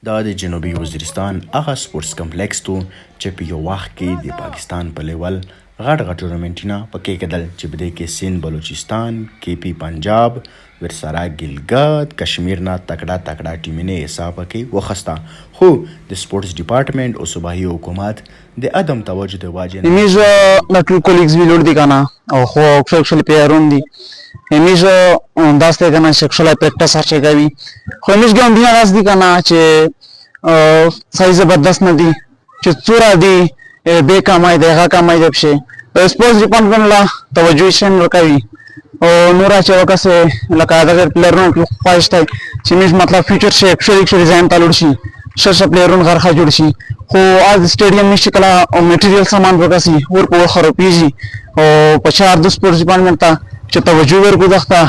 دا د جنوبي وزیرستان هغه سپورټس کمپلیکس تو چې په یو وخت کې د پاکستان په لیول غټ غټ ټورنمنټونه پکې کېدل چې په دې کې سند بلوچستان، کې پی پنجاب، ورسره ګلګت کشمیر نه تکړه ټیمونه حساب کې وخسته. خو د سپورټس ډیپارټمنٹ او صوبائی حکومت د عدم توجه د واجب امیز نټل کولیګز ویلور دي کنه او خو اکشل پیرون دي امیز داسته کنه سیکشوال پریکټس هڅه کوي خو امیز ګم دی راز دي کنه چې سایز زبردست نه دي چې څورا دي به کمای دغه کمای دبشه سپورټس ډیپارټمنټ لا توجه شین ورکوي او نورا چې وکاسه لکه دا پلیرونو خواهشته چې میز مطلب فیوچر شي اکشل ډیزاین تلور شي شش پلیرون غرخه جوړ شي خو از سټیډیم نشي کلا او میټیریال سامان وکاسي ور په خرابېږي او په چار د سپورټس ډیپارټمنټ ته چې توجه ورکو دغه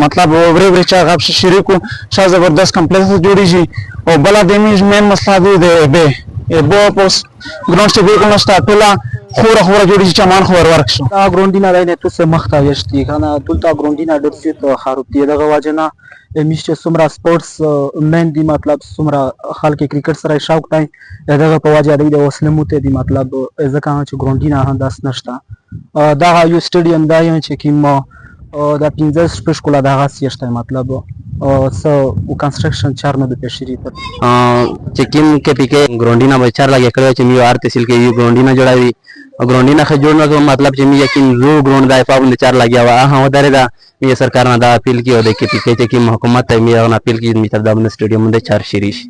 مطلب ورې چا غب شریکو شاه زبردست کمپلیکس جوړیږي او بل د میز مین مسله دی به بو پوس ګراوند ته بالکل نشته ټوله خورا جوړیږي چې مان خور ورکشو دا ګراوندینه راینه تو سه مخته یشتي کنه دلته ګراوندینه ډېر څه خرابتي دغه واجنه میشته سمرا سپورټس مین دی مطلب سمرا خلک کرکټ سره شوق تای دغه په واجه دی وسلموته دی مطلب ځکه چې ګراوندینه هنداس نشته دا یو سټیډیم دا یو چې کیمو دا 15 شپږ دا غاسیشته مطلب سو کنسټرکشن چارنه د پېشری پر چې کیم کې پکې ګراوندینه به چار لګې کړو چې میو آر تحصیل کې یو ګراوندینه جوړاوي او ګراوندینه خه جوړنه مطلب چې می یقین زو ګراوند دای په باندې چار لګیا و هغه درې دا می سرکار نه دا اپیل کی او د کې پکې چې حکومت ته می هغه اپیل کی می تر دا سټیډیم د چار شریش